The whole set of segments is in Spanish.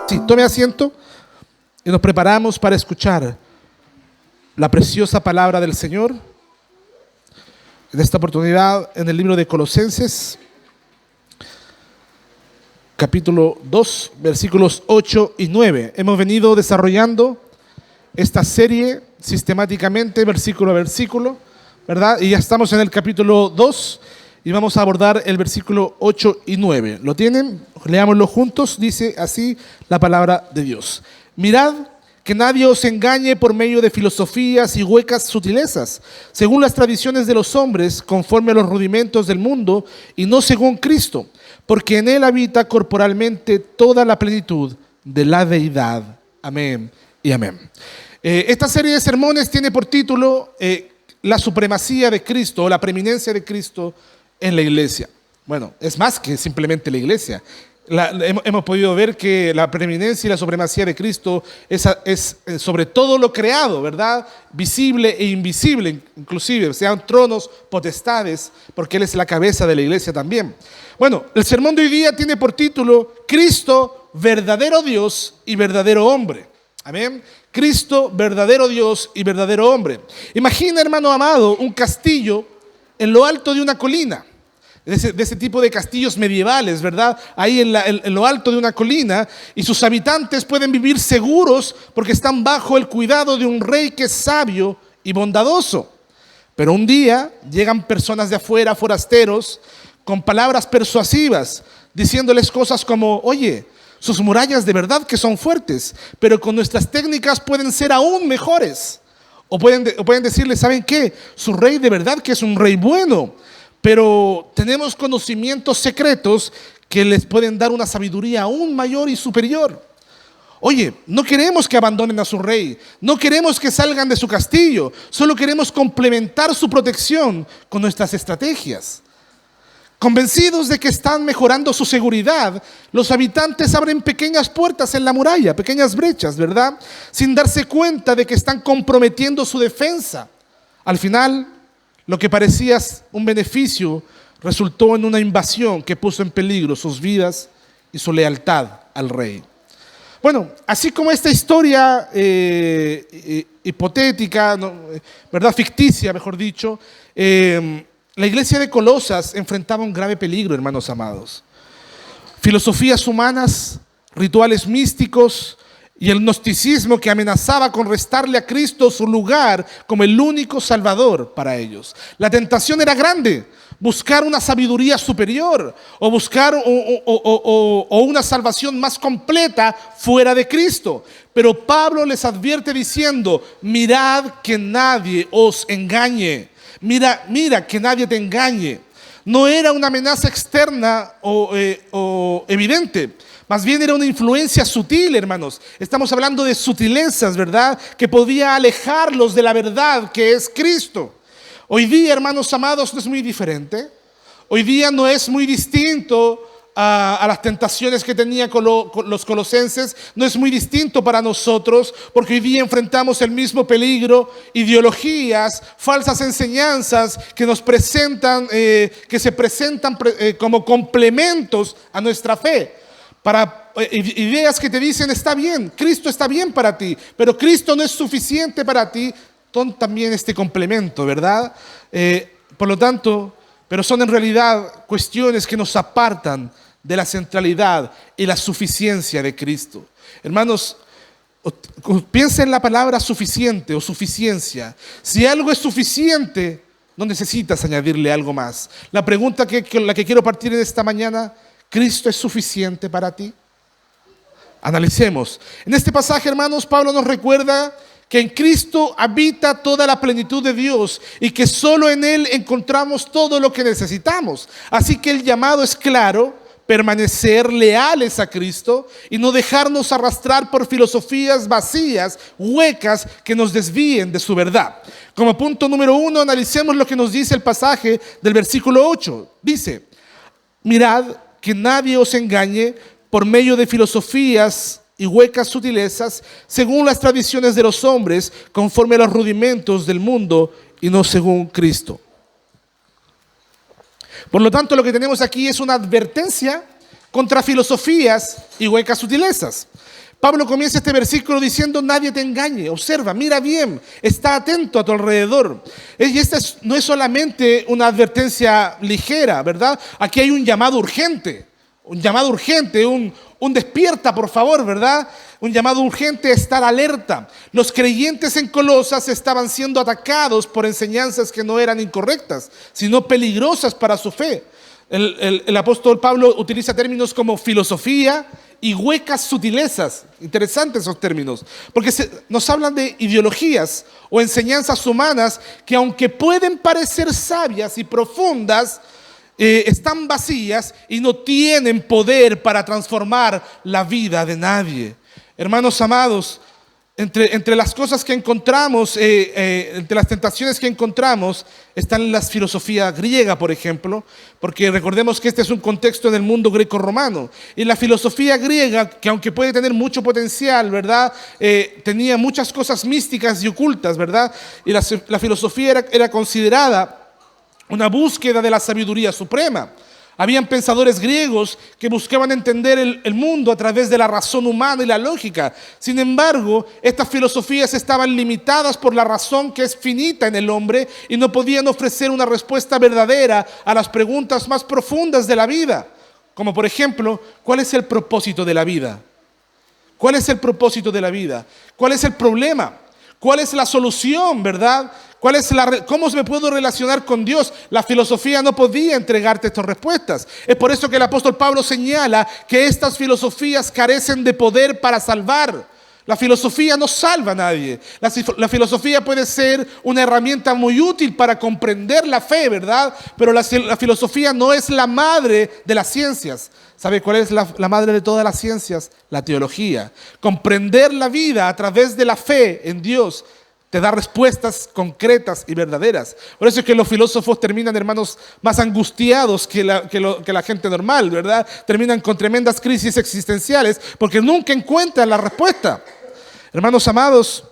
Sí, tome asiento y nos preparamos para escuchar la preciosa palabra del Señor. En esta oportunidad, en el libro de Colosenses, capítulo 2, versículos 8 y 9. Hemos venido desarrollando esta serie sistemáticamente, versículo a versículo, ¿verdad? Y ya estamos en el capítulo 2 y vamos a abordar el versículo 8 y 9. ¿Lo tienen? Leámoslo juntos. Dice así la palabra de Dios. Mirad que nadie os engañe por medio de filosofías y huecas sutilezas, según las tradiciones de los hombres, conforme a los rudimentos del mundo, y no según Cristo, porque en él habita corporalmente toda la plenitud de la deidad. Amén y amén. Esta serie de sermones tiene por título la supremacía de Cristo o la preeminencia de Cristo en la iglesia. Bueno, es más que simplemente la iglesia. Hemos podido ver que la preeminencia y la supremacía de Cristo es sobre todo lo creado, ¿verdad? Visible e invisible, inclusive, sean tronos, potestades, porque Él es la cabeza de la iglesia también. Bueno, el sermón de hoy día tiene por título Cristo, verdadero Dios y verdadero hombre. Amén. Cristo, verdadero Dios y verdadero hombre. Imagina, hermano amado, un castillo en lo alto de una colina. De ese tipo de castillos medievales, ¿verdad? Ahí en lo alto de una colina, y sus habitantes pueden vivir seguros porque están bajo el cuidado de un rey que es sabio y bondadoso. Pero un día llegan personas de afuera, forasteros, con palabras persuasivas, diciéndoles cosas como: oye, sus murallas de verdad que son fuertes, pero con nuestras técnicas pueden ser aún mejores. O pueden decirle: ¿saben qué? Su rey de verdad que es un rey bueno, pero tenemos conocimientos secretos que les pueden dar una sabiduría aún mayor y superior. Oye, no queremos que abandonen a su rey, no queremos que salgan de su castillo, solo queremos complementar su protección con nuestras estrategias. Convencidos de que están mejorando su seguridad, los habitantes abren pequeñas puertas en la muralla, pequeñas brechas, ¿verdad? Sin darse cuenta de que están comprometiendo su defensa. Al final, lo que parecía un beneficio resultó en una invasión que puso en peligro sus vidas y su lealtad al rey. Bueno, así como esta historia hipotética, ¿verdad? Ficticia, mejor dicho, la iglesia de Colosas enfrentaba un grave peligro, hermanos amados. Filosofías humanas, rituales místicos y el gnosticismo que amenazaba con restarle a Cristo su lugar como el único salvador para ellos. La tentación era grande: buscar una sabiduría superior o buscar una salvación más completa fuera de Cristo. Pero Pablo les advierte diciendo: mirad que nadie os engañe. Mira que nadie te engañe. No era una amenaza externa o evidente. Más bien era una influencia sutil, hermanos. Estamos hablando de sutilezas, ¿verdad? Que podía alejarlos de la verdad que es Cristo. Hoy día, hermanos amados, no es muy diferente. Hoy día no es muy distinto a las tentaciones que tenía con los colosenses. No es muy distinto para nosotros, porque hoy día enfrentamos el mismo peligro: ideologías, falsas enseñanzas que nos presentan, que se presentan como complementos a nuestra fe. Para ideas que te dicen: está bien, Cristo está bien para ti, pero Cristo no es suficiente para ti. Son también este complemento, ¿verdad? Por lo tanto, pero son en realidad cuestiones que nos apartan de la centralidad y la suficiencia de Cristo. Hermanos, piensa en la palabra suficiente o suficiencia. Si algo es suficiente, no necesitas añadirle algo más. La pregunta con la que quiero partir en esta mañana: ¿Cristo es suficiente para ti? Analicemos. En este pasaje, hermanos, Pablo nos recuerda que en Cristo habita toda la plenitud de Dios y que solo en Él encontramos todo lo que necesitamos. Así que el llamado es claro: permanecer leales a Cristo y no dejarnos arrastrar por filosofías vacías, huecas, que nos desvíen de su verdad. Como punto número 1, analicemos lo que nos dice el pasaje del versículo 8. Dice: mirad que nadie os engañe por medio de filosofías y huecas sutilezas, según las tradiciones de los hombres, conforme a los rudimentos del mundo y no según Cristo. Por lo tanto, lo que tenemos aquí es una advertencia contra filosofías y huecas sutilezas. Pablo comienza este versículo diciendo: nadie te engañe, observa, mira bien, está atento a tu alrededor. Y esta no es solamente una advertencia ligera, ¿verdad? Aquí hay un llamado urgente, un despierta, por favor, ¿verdad? Un llamado urgente a estar alerta. Los creyentes en Colosas estaban siendo atacados por enseñanzas que no eran incorrectas, sino peligrosas para su fe. El apóstol Pablo utiliza términos como filosofía y huecas sutilezas. Interesantes esos términos, porque nos hablan de ideologías o enseñanzas humanas que, aunque pueden parecer sabias y profundas, están vacías y no tienen poder para transformar la vida de nadie. Hermanos amados, entre las cosas que encontramos, entre las tentaciones que encontramos, están las filosofías griega, por ejemplo, porque recordemos que este es un contexto en el mundo greco-romano. Y la filosofía griega, que aunque puede tener mucho potencial, ¿verdad? Tenía muchas cosas místicas y ocultas, ¿verdad? Y la filosofía era considerada una búsqueda de la sabiduría suprema. Habían pensadores griegos que buscaban entender el mundo a través de la razón humana y la lógica. Sin embargo, estas filosofías estaban limitadas por la razón que es finita en el hombre y no podían ofrecer una respuesta verdadera a las preguntas más profundas de la vida. Como por ejemplo, ¿cuál es el propósito de la vida? ¿Cuál es el propósito de la vida? ¿Cuál es el problema? ¿Cuál es la solución, verdad? ¿Cómo me puedo relacionar con Dios? La filosofía no podía entregarte estas respuestas. Es por eso que el apóstol Pablo señala que estas filosofías carecen de poder para salvar. La filosofía no salva a nadie. La filosofía puede ser una herramienta muy útil para comprender la fe, ¿verdad? Pero la filosofía no es la madre de las ciencias. ¿Sabe cuál es la madre de todas las ciencias? La teología. Comprender la vida a través de la fe en Dios te da respuestas concretas y verdaderas. Por eso es que los filósofos terminan, hermanos, más angustiados que la gente normal, ¿verdad? Terminan con tremendas crisis existenciales porque nunca encuentran la respuesta. Hermanos amados,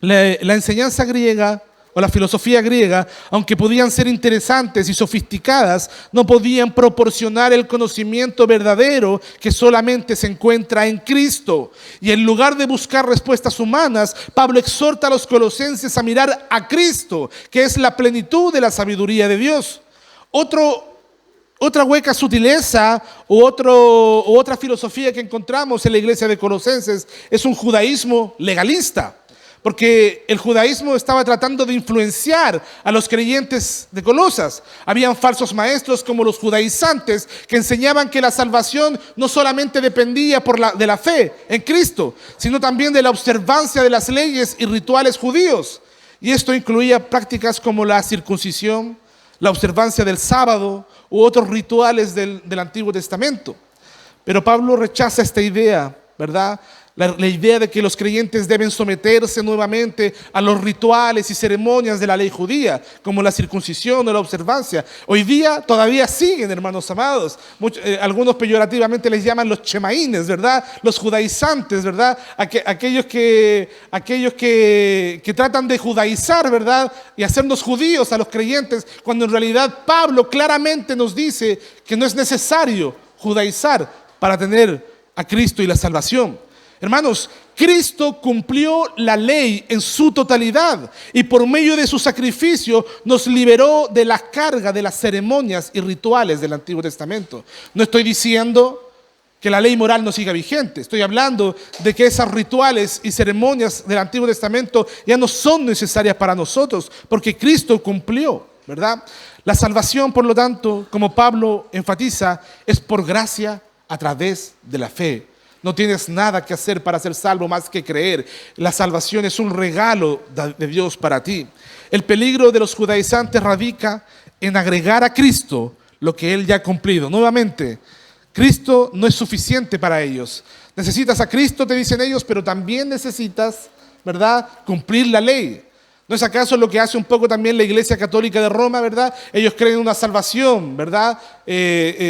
la enseñanza griega o la filosofía griega, aunque podían ser interesantes y sofisticadas, no podían proporcionar el conocimiento verdadero que solamente se encuentra en Cristo. Y en lugar de buscar respuestas humanas, Pablo exhorta a los colosenses a mirar a Cristo, que es la plenitud de la sabiduría de Dios. Otra hueca sutileza u otra filosofía que encontramos en la iglesia de Colosenses es un judaísmo legalista. Porque el judaísmo estaba tratando de influenciar a los creyentes de Colosas. Habían falsos maestros como los judaizantes que enseñaban que la salvación no solamente dependía de la fe en Cristo, sino también de la observancia de las leyes y rituales judíos. Y esto incluía prácticas como la circuncisión, la observancia del sábado u otros rituales del Antiguo Testamento. Pero Pablo rechaza esta idea, ¿verdad? La idea de que los creyentes deben someterse nuevamente a los rituales y ceremonias de la ley judía, como la circuncisión o la observancia. Hoy día todavía siguen, hermanos amados. Algunos peyorativamente les llaman los chemaínes, ¿verdad? Los judaizantes, ¿verdad? Aquellos que tratan de judaizar, ¿verdad? Y hacernos judíos a los creyentes, cuando en realidad Pablo claramente nos dice que no es necesario judaizar para tener a Cristo y la salvación. Hermanos, Cristo cumplió la ley en su totalidad y por medio de su sacrificio nos liberó de la carga de las ceremonias y rituales del Antiguo Testamento. No estoy diciendo que la ley moral no siga vigente, estoy hablando de que esos rituales y ceremonias del Antiguo Testamento ya no son necesarias para nosotros porque Cristo cumplió, ¿verdad? La salvación, por lo tanto, como Pablo enfatiza, es por gracia a través de la fe. No tienes nada que hacer para ser salvo más que creer. La salvación es un regalo de Dios para ti. El peligro de los judaizantes radica en agregar a Cristo lo que Él ya ha cumplido. Nuevamente, Cristo no es suficiente para ellos. Necesitas a Cristo, te dicen ellos, pero también necesitas, ¿verdad?, cumplir la ley. ¿No es acaso lo que hace un poco también la Iglesia Católica de Roma, verdad? Ellos creen en una salvación, ¿verdad?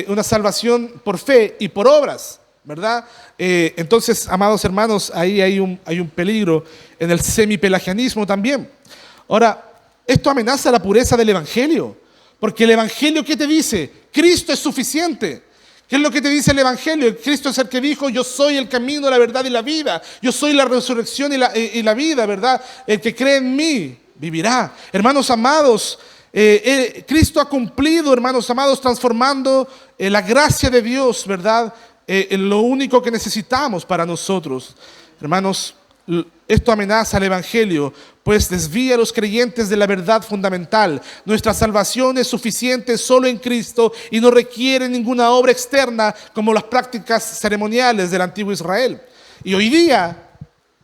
Una salvación por fe y por obras, ¿verdad? Entonces, amados hermanos, ahí hay un peligro en el semipelagianismo también. Ahora, esto amenaza la pureza del Evangelio, porque el Evangelio, ¿qué te dice? Cristo es suficiente. ¿Qué es lo que te dice el Evangelio? Cristo es el que dijo: yo soy el camino, la verdad y la vida. Yo soy la resurrección y la vida, ¿verdad? El que cree en mí vivirá. Hermanos amados, Cristo ha cumplido, hermanos amados, transformando la gracia de Dios, ¿verdad? En lo único que necesitamos para nosotros. Hermanos, esto amenaza al Evangelio, pues desvía a los creyentes de la verdad fundamental. Nuestra salvación es suficiente solo en Cristo y no requiere ninguna obra externa como las prácticas ceremoniales del antiguo Israel. Y hoy día,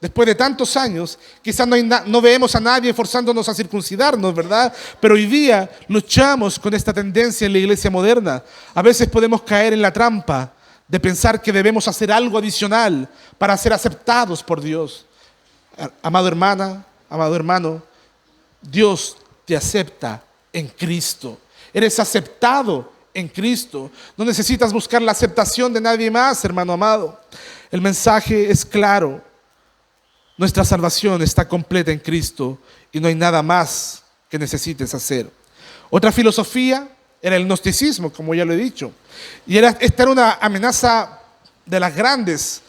después de tantos años, quizás no vemos a nadie forzándonos a circuncidarnos, ¿verdad? Pero hoy día luchamos con esta tendencia en la iglesia moderna. A veces podemos caer en la trampa de pensar que debemos hacer algo adicional para ser aceptados por Dios. Amado hermana, amado hermano, Dios te acepta en Cristo. Eres aceptado en Cristo. No necesitas buscar la aceptación de nadie más, hermano amado. El mensaje es claro. Nuestra salvación está completa en Cristo y no hay nada más que necesites hacer. Otra filosofía era el gnosticismo, como ya lo he dicho. Y esta era una amenaza de las grandes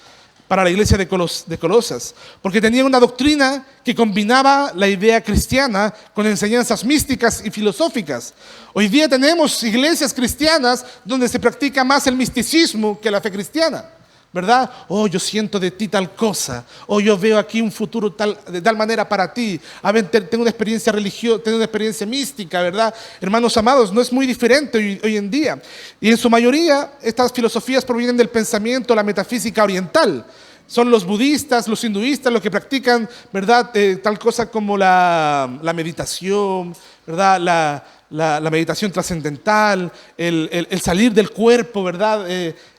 para la iglesia de Colosas, porque tenía una doctrina que combinaba la idea cristiana con enseñanzas místicas y filosóficas. Hoy día tenemos iglesias cristianas donde se practica más el misticismo que la fe cristiana, ¿verdad? Oh, yo siento de ti tal cosa. Oh, yo veo aquí un futuro de tal manera para ti. A ver, tengo una experiencia religiosa, tengo una experiencia mística, ¿verdad? Hermanos amados, no es muy diferente hoy en día. Y en su mayoría, estas filosofías provienen del pensamiento, la metafísica oriental. Son los budistas, los hinduistas los que practican, ¿verdad? Tal cosa como la meditación, ¿verdad? La meditación trascendental, el salir del cuerpo, ¿verdad?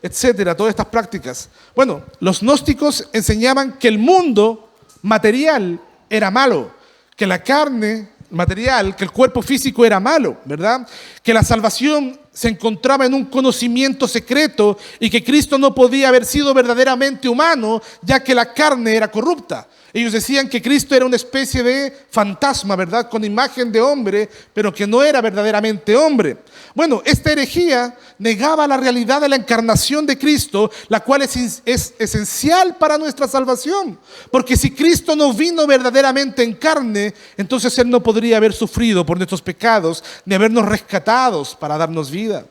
Etcétera, todas estas prácticas. Bueno, los gnósticos enseñaban que el mundo material era malo, que la carne material, que el cuerpo físico era malo, ¿verdad? Que la salvación se encontraba en un conocimiento secreto y que Cristo no podía haber sido verdaderamente humano, ya que la carne era corrupta. Ellos decían que Cristo era una especie de fantasma, ¿verdad? Con imagen de hombre, pero que no era verdaderamente hombre. Bueno, esta herejía negaba la realidad de la encarnación de Cristo, la cual es esencial para nuestra salvación. Porque si Cristo no vino verdaderamente en carne, entonces Él no podría haber sufrido por nuestros pecados, ni habernos rescatados para darnos vida.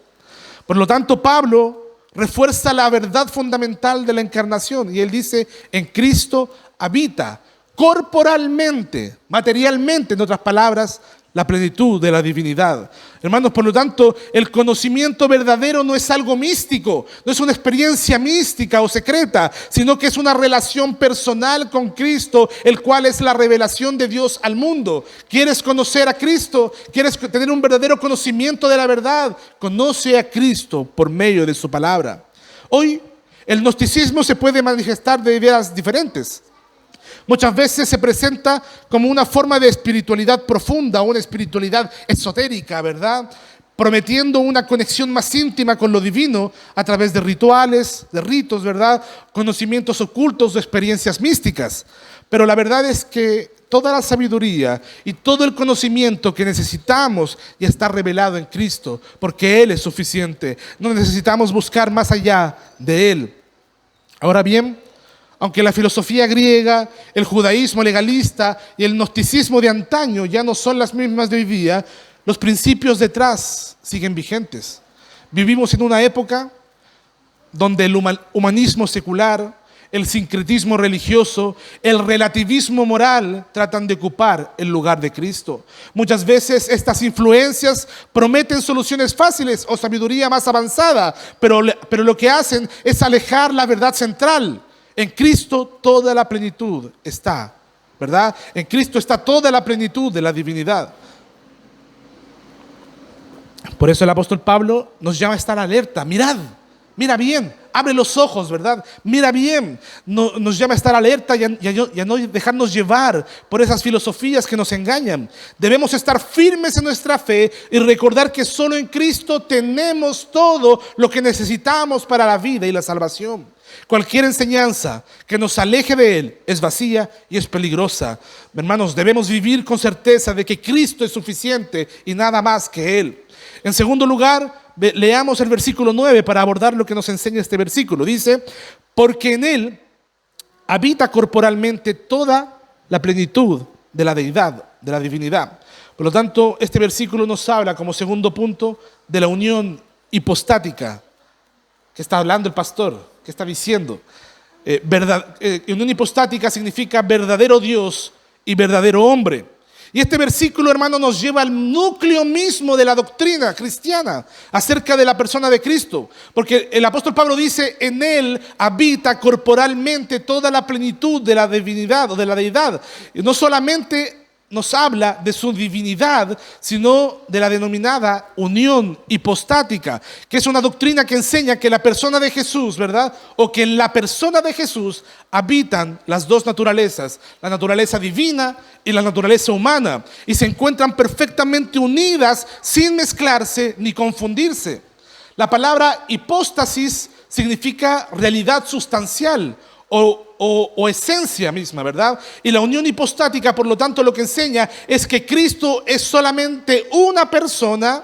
Por lo tanto, Pablo refuerza la verdad fundamental de la encarnación y él dice: en Cristo habita corporalmente, materialmente, en otras palabras, la plenitud de la divinidad. Hermanos, por lo tanto, el conocimiento verdadero no es algo místico, no es una experiencia mística o secreta, sino que es una relación personal con Cristo, el cual es la revelación de Dios al mundo. ¿Quieres conocer a Cristo? ¿Quieres tener un verdadero conocimiento de la verdad? Conoce a Cristo por medio de su palabra. Hoy, el gnosticismo se puede manifestar de ideas diferentes. Muchas veces se presenta como una forma de espiritualidad profunda, una espiritualidad esotérica, ¿verdad? Prometiendo una conexión más íntima con lo divino a través de rituales, de ritos, ¿verdad? Conocimientos ocultos o experiencias místicas. Pero la verdad es que toda la sabiduría y todo el conocimiento que necesitamos ya está revelado en Cristo, porque Él es suficiente. No necesitamos buscar más allá de Él. Ahora bien, aunque la filosofía griega, el judaísmo legalista y el gnosticismo de antaño ya no son las mismas de hoy día, los principios detrás siguen vigentes. Vivimos en una época donde el humanismo secular, el sincretismo religioso, el relativismo moral tratan de ocupar el lugar de Cristo. Muchas veces estas influencias prometen soluciones fáciles o sabiduría más avanzada, pero lo que hacen es alejar la verdad central. En Cristo toda la plenitud está, ¿verdad? En Cristo está toda la plenitud de la divinidad. Por eso el apóstol Pablo nos llama a estar alerta. Mirad, mira bien, abre los ojos, ¿verdad? Mira bien, nos llama a estar alerta y a no dejarnos llevar por esas filosofías que nos engañan. Debemos estar firmes en nuestra fe y recordar que solo en Cristo tenemos todo lo que necesitamos para la vida y la salvación. Cualquier enseñanza que nos aleje de Él es vacía y es peligrosa. Hermanos, debemos vivir con certeza de que Cristo es suficiente y nada más que Él. En segundo lugar, Leamos el versículo 9 para abordar lo que nos enseña este versículo. Dice, porque en Él habita corporalmente toda la plenitud de la deidad, de la divinidad. Por lo tanto, este versículo nos habla como segundo punto de la unión hipostática que está hablando el pastor, que está diciendo. Unión hipostática significa verdadero Dios y verdadero hombre. Y este versículo, hermano, nos lleva al núcleo mismo de la doctrina cristiana acerca de la persona de Cristo. Porque el apóstol Pablo dice, en Él habita corporalmente toda la plenitud de la divinidad o de la deidad. Y no solamente nos habla de su divinidad, sino de la denominada unión hipostática, que es una doctrina que enseña que la persona de Jesús, ¿verdad? O que en la persona de Jesús habitan las dos naturalezas, la naturaleza divina y la naturaleza humana, y se encuentran perfectamente unidas sin mezclarse ni confundirse. La palabra hipóstasis significa realidad sustancial o esencia misma, ¿verdad? Y la unión hipostática, por lo tanto, lo que enseña es que Cristo es solamente una persona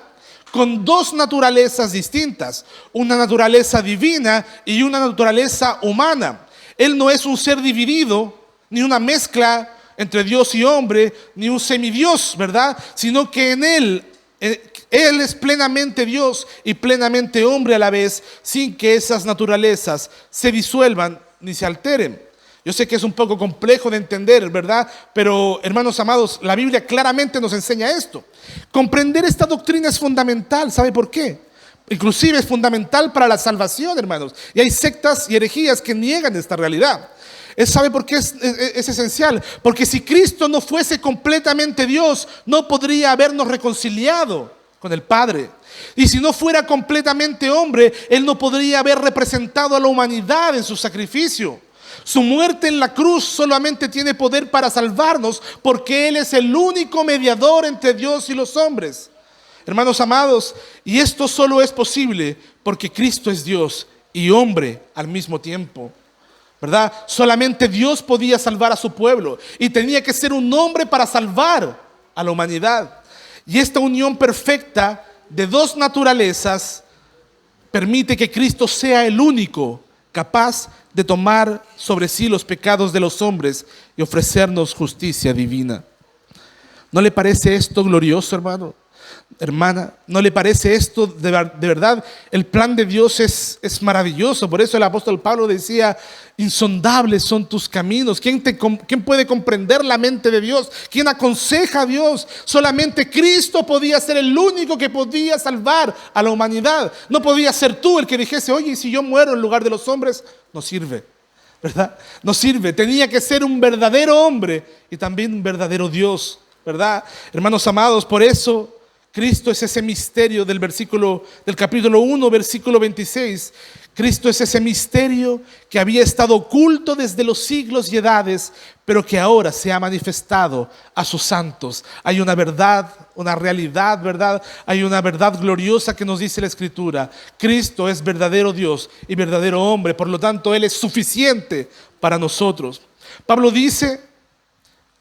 con dos naturalezas distintas, una naturaleza divina y una naturaleza humana. Él no es un ser dividido, ni una mezcla entre Dios y hombre, ni un semidios, ¿verdad? Sino que en Él es plenamente Dios y plenamente hombre a la vez, sin que esas naturalezas se disuelvan ni se alteren. Yo sé que es un poco complejo de entender, ¿verdad? Pero, hermanos amados, la Biblia claramente nos enseña esto. Comprender esta doctrina es fundamental. ¿Sabe por qué? Inclusive es fundamental para la salvación, hermanos. Y hay sectas y herejías que niegan esta realidad. ¿Sabe por qué es esencial? Porque si Cristo no fuese completamente Dios, no podría habernos reconciliado con el Padre. Y si no fuera completamente hombre, Él no podría haber representado a la humanidad en su sacrificio. Su muerte en la cruz solamente tiene poder para salvarnos, porque Él es el único mediador entre Dios y los hombres. Hermanos amados, y esto solo es posible porque Cristo es Dios y hombre al mismo tiempo, ¿verdad? Solamente Dios podía salvar a su pueblo y tenía que ser un hombre para salvar a la humanidad. Y esta unión perfecta de dos naturalezas permite que Cristo sea el único capaz de tomar sobre sí los pecados de los hombres y ofrecernos justicia divina. ¿No le parece esto glorioso, hermano? Hermana, ¿no le parece esto de verdad? El plan de Dios es maravilloso. Por eso el apóstol Pablo decía, insondables son tus caminos. ¿Quién puede comprender la mente de Dios? ¿Quién aconseja a Dios? Solamente Cristo podía ser el único que podía salvar a la humanidad. No podía ser tú el que dijese, oye, ¿y si yo muero en lugar de los hombres? No sirve, ¿verdad? No sirve. Tenía que ser un verdadero hombre y también un verdadero Dios, ¿verdad? Hermanos amados, por eso Cristo es ese misterio del capítulo 1, versículo 26. Cristo es ese misterio que había estado oculto desde los siglos y edades, pero que ahora se ha manifestado a sus santos. Hay una verdad, una realidad, ¿verdad? Hay una verdad gloriosa que nos dice la Escritura. Cristo es verdadero Dios y verdadero hombre, por lo tanto, Él es suficiente para nosotros. Pablo dice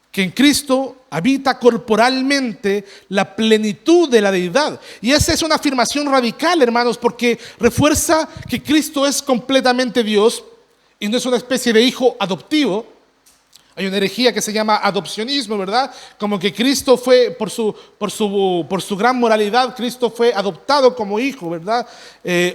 que en Cristo habita corporalmente la plenitud de la deidad. Y esa es una afirmación radical, hermanos, porque refuerza que Cristo es completamente Dios y no es una especie de hijo adoptivo. Hay una herejía que se llama adopcionismo, ¿verdad? Como que Cristo fue, por su gran moralidad, Cristo fue adoptado como hijo, ¿verdad?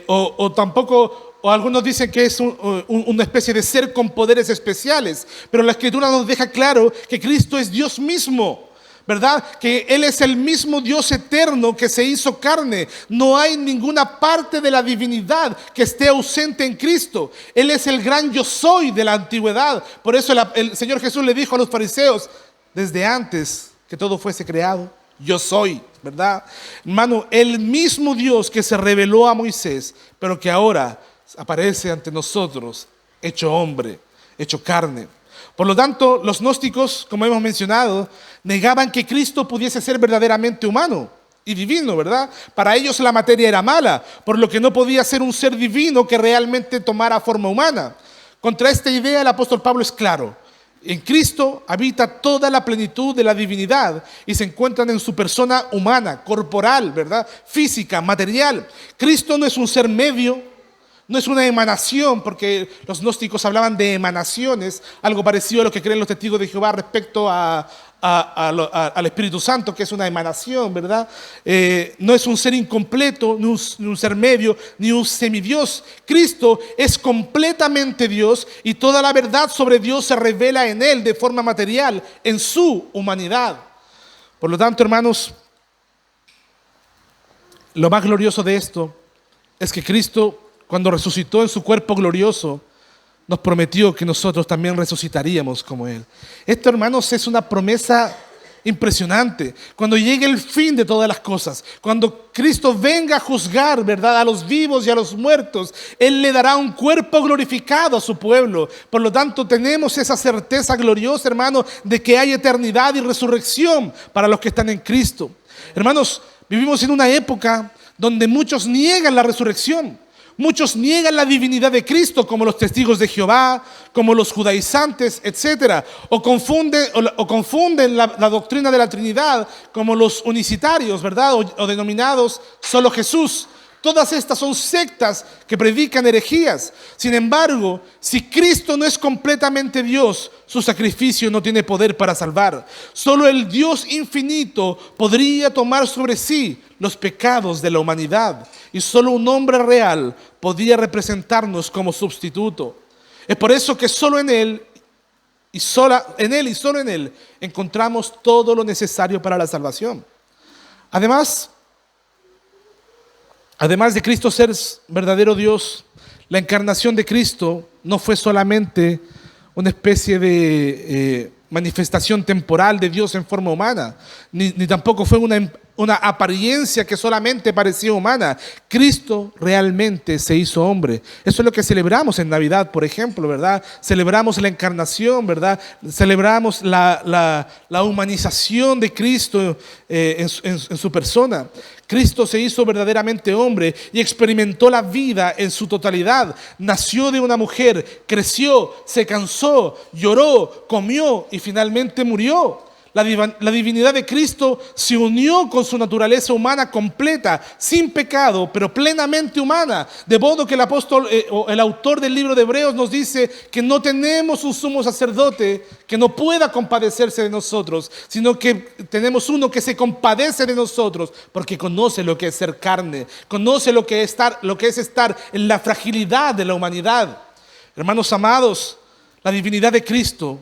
O algunos dicen que es una especie de ser con poderes especiales. Pero la Escritura nos deja claro que Cristo es Dios mismo, ¿verdad? Que Él es el mismo Dios eterno que se hizo carne. No hay ninguna parte de la divinidad que esté ausente en Cristo. Él es el gran yo soy de la antigüedad. Por eso el Señor Jesús le dijo a los fariseos, desde antes que todo fuese creado, yo soy, ¿verdad? Hermano, el mismo Dios que se reveló a Moisés, pero que ahora aparece ante nosotros, hecho hombre, hecho carne. Por lo tanto, los gnósticos, como hemos mencionado, negaban que Cristo pudiese ser verdaderamente humano y divino, ¿verdad? Para ellos la materia era mala, por lo que no podía ser un ser divino que realmente tomara forma humana. Contra esta idea el apóstol Pablo es claro. En Cristo habita toda la plenitud de la divinidad y se encuentran en su persona humana, corporal, ¿verdad? Física, material. Cristo no es un ser medio, no es una emanación, porque los gnósticos hablaban de emanaciones, algo parecido a lo que creen los testigos de Jehová respecto al Espíritu Santo, que es una emanación, ¿verdad? No es un ser incompleto, ni un ser medio, ni un semidios. Cristo es completamente Dios y toda la verdad sobre Dios se revela en Él de forma material, en su humanidad. Por lo tanto, hermanos, lo más glorioso de esto es que Cristo, cuando resucitó en su cuerpo glorioso, nos prometió que nosotros también resucitaríamos como Él. Esto, hermanos, es una promesa impresionante. Cuando llegue el fin de todas las cosas, cuando Cristo venga a juzgar, ¿verdad?, a los vivos y a los muertos, Él le dará un cuerpo glorificado a su pueblo. Por lo tanto, tenemos esa certeza gloriosa, hermano, de que hay eternidad y resurrección para los que están en Cristo. Hermanos, vivimos en una época donde muchos niegan la resurrección. Muchos niegan la divinidad de Cristo, como los testigos de Jehová, como los judaizantes, etc. O confunden la doctrina de la Trinidad, como los unicitarios, ¿verdad? O denominados solo Jesús. Todas estas son sectas que predican herejías. Sin embargo, si Cristo no es completamente Dios, su sacrificio no tiene poder para salvar. Solo el Dios infinito podría tomar sobre sí los pecados de la humanidad. Y solo un hombre real podía representarnos como sustituto. Es por eso que solo en Él y solo en Él encontramos todo lo necesario para la salvación. Además de Cristo ser verdadero Dios, la encarnación de Cristo no fue solamente una especie de manifestación temporal de Dios en forma humana, ni tampoco fue una apariencia que solamente parecía humana. Cristo realmente se hizo hombre. Eso es lo que celebramos en Navidad, por ejemplo, ¿verdad? Celebramos la encarnación, ¿verdad? Celebramos la humanización de Cristo en su persona. Cristo se hizo verdaderamente hombre y experimentó la vida en su totalidad. Nació de una mujer, creció, se cansó, lloró, comió y finalmente murió. La divinidad de Cristo se unió con su naturaleza humana completa, sin pecado, pero plenamente humana. De modo que el autor del libro de Hebreos nos dice que no tenemos un sumo sacerdote que no pueda compadecerse de nosotros, sino que tenemos uno que se compadece de nosotros, porque conoce lo que es ser carne, conoce lo que es estar en la fragilidad de la humanidad. Hermanos amados, la divinidad de Cristo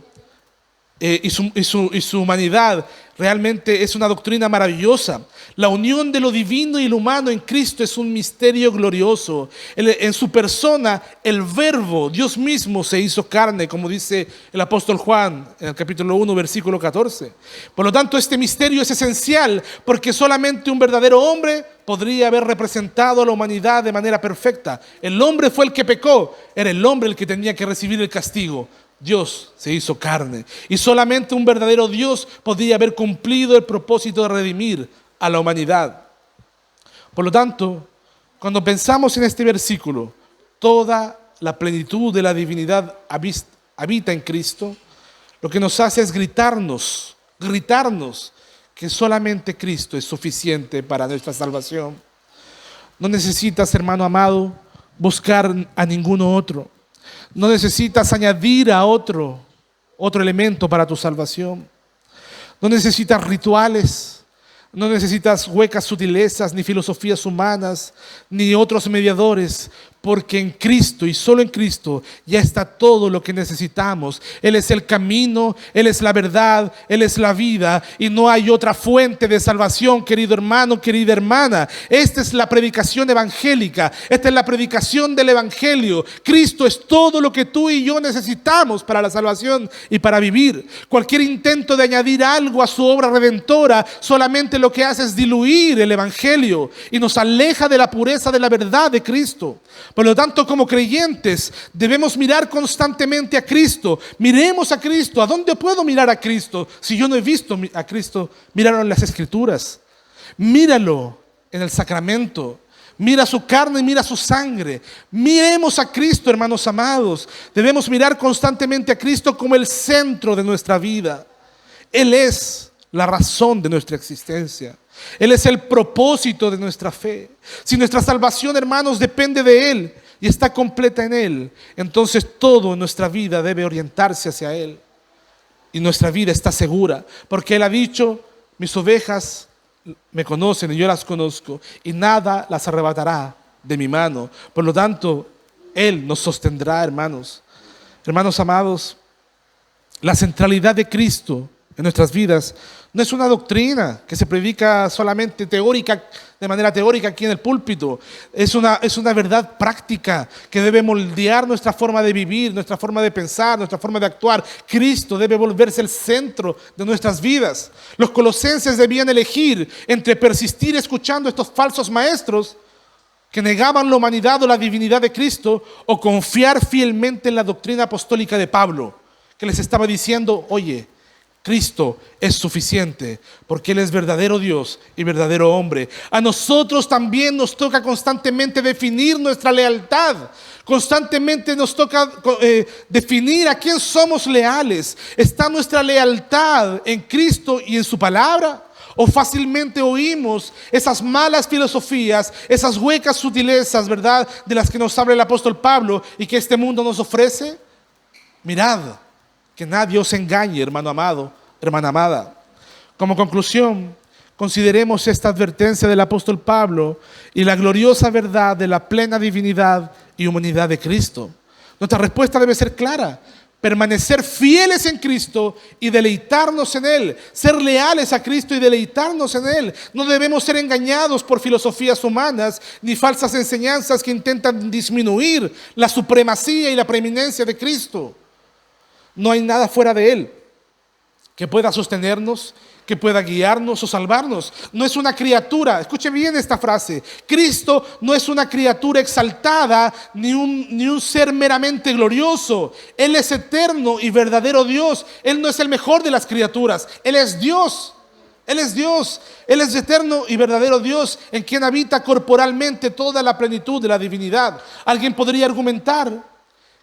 y su humanidad realmente es una doctrina maravillosa. La unión de lo divino y lo humano en Cristo es un misterio glorioso. En su persona, el Verbo, Dios mismo, se hizo carne, como dice el apóstol Juan en el capítulo 1, versículo 14. Por lo tanto, este misterio es esencial porque solamente un verdadero hombre podría haber representado a la humanidad de manera perfecta. El hombre fue el que pecó, era el hombre el que tenía que recibir el castigo. Dios se hizo carne y solamente un verdadero Dios podía haber cumplido el propósito de redimir a la humanidad. Por lo tanto, cuando pensamos en este versículo, toda la plenitud de la divinidad habita en Cristo, lo que nos hace es gritarnos que solamente Cristo es suficiente para nuestra salvación. No necesitas, hermano amado, buscar a ninguno otro. No necesitas añadir a otro elemento para tu salvación. No necesitas rituales, no necesitas huecas sutilezas, ni filosofías humanas, ni otros mediadores, porque en Cristo y solo en Cristo ya está todo lo que necesitamos. Él es el camino, Él es la verdad, Él es la vida y no hay otra fuente de salvación, querido hermano, querida hermana. Esta es la predicación evangélica, esta es la predicación del Evangelio. Cristo es todo lo que tú y yo necesitamos para la salvación y para vivir. Cualquier intento de añadir algo a su obra redentora solamente lo que hace es diluir el Evangelio y nos aleja de la pureza de la verdad de Cristo. Por lo tanto, como creyentes, debemos mirar constantemente a Cristo. Miremos a Cristo. ¿A dónde puedo mirar a Cristo? Si yo no he visto a Cristo, míralo en las Escrituras. Míralo en el sacramento. Mira su carne y mira su sangre. Miremos a Cristo, hermanos amados. Debemos mirar constantemente a Cristo como el centro de nuestra vida. Él es la razón de nuestra existencia. Él es el propósito de nuestra fe. Si nuestra salvación, hermanos, depende de Él y está completa en Él, entonces todo en nuestra vida debe orientarse hacia Él. Y nuestra vida está segura, porque Él ha dicho: mis ovejas me conocen y yo las conozco, y nada las arrebatará de mi mano. Por lo tanto, Él nos sostendrá, hermanos. Hermanos amados, la centralidad de Cristo en nuestras vidas no es una doctrina que se predica solamente de manera teórica aquí en el púlpito. Es una verdad práctica que debe moldear nuestra forma de vivir, nuestra forma de pensar, nuestra forma de actuar. Cristo debe volverse el centro de nuestras vidas. Los colosenses debían elegir entre persistir escuchando estos falsos maestros que negaban la humanidad o la divinidad de Cristo, o confiar fielmente en la doctrina apostólica de Pablo, que les estaba diciendo: oye, Cristo es suficiente, porque Él es verdadero Dios y verdadero hombre. A nosotros también nos toca constantemente definir nuestra lealtad. Constantemente nos toca definir a quién somos leales. ¿Está nuestra lealtad en Cristo y en su palabra? ¿O fácilmente oímos esas malas filosofías, esas huecas sutilezas, verdad, de las que nos habla el apóstol Pablo y que este mundo nos ofrece? Mirad, que nadie os engañe, hermano amado, hermana amada. Como conclusión, consideremos esta advertencia del apóstol Pablo y la gloriosa verdad de la plena divinidad y humanidad de Cristo. Nuestra respuesta debe ser clara: permanecer fieles en Cristo y deleitarnos en Él. Ser leales a Cristo y deleitarnos en Él. No debemos ser engañados por filosofías humanas ni falsas enseñanzas que intentan disminuir la supremacía y la preeminencia de Cristo. No hay nada fuera de Él que pueda sostenernos, que pueda guiarnos o salvarnos. No es una criatura, escuche bien esta frase: Cristo no es una criatura exaltada ni un ser meramente glorioso. Él es eterno y verdadero Dios. Él no es el mejor de las criaturas. Él es Dios. Él es Dios. Él es eterno y verdadero Dios, en quien habita corporalmente toda la plenitud de la divinidad. Alguien podría argumentar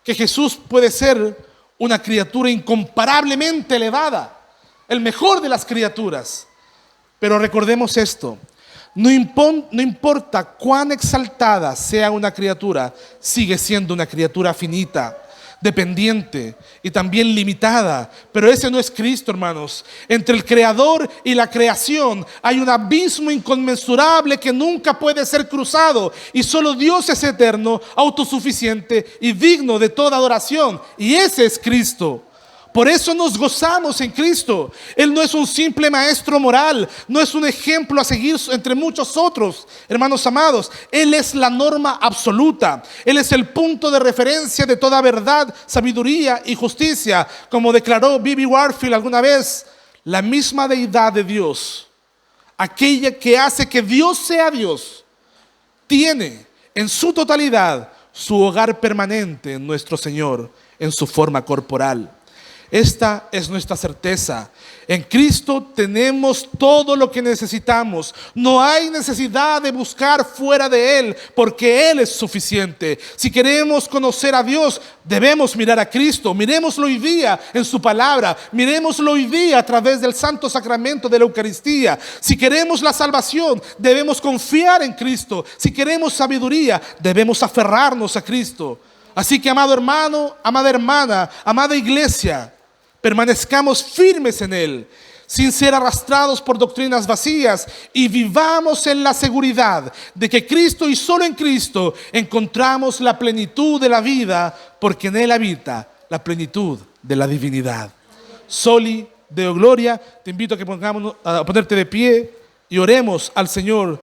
que Jesús puede ser una criatura incomparablemente elevada, el mejor de las criaturas. Pero recordemos esto: no importa cuán exaltada sea una criatura, sigue siendo una criatura finita, dependiente y también limitada. Pero ese no es Cristo, hermanos. Entre el Creador y la creación hay un abismo inconmensurable que nunca puede ser cruzado, y solo Dios es eterno, autosuficiente y digno de toda adoración, y ese es Cristo. Por eso nos gozamos en Cristo. Él no es un simple maestro moral, no es un ejemplo a seguir entre muchos otros, hermanos amados. Él es la norma absoluta. Él es el punto de referencia de toda verdad, sabiduría y justicia. Como declaró B.B. Warfield alguna vez: la misma deidad de Dios, aquella que hace que Dios sea Dios, tiene en su totalidad su hogar permanente en nuestro Señor, en su forma corporal. Esta es nuestra certeza. En Cristo tenemos todo lo que necesitamos. No hay necesidad de buscar fuera de Él, porque Él es suficiente. Si queremos conocer a Dios, debemos mirar a Cristo. Miremoslo hoy día en su palabra. Miremoslo hoy día a través del santo sacramento de la Eucaristía. Si queremos la salvación, debemos confiar en Cristo. Si queremos sabiduría, debemos aferrarnos a Cristo. Así que, amado hermano, amada hermana, amada iglesia, permanezcamos firmes en Él, sin ser arrastrados por doctrinas vacías, y vivamos en la seguridad de que Cristo y solo en Cristo encontramos la plenitud de la vida, porque en Él habita la plenitud de la divinidad. Soli Deo Gloria. Te invito a que a ponerte de pie y oremos al Señor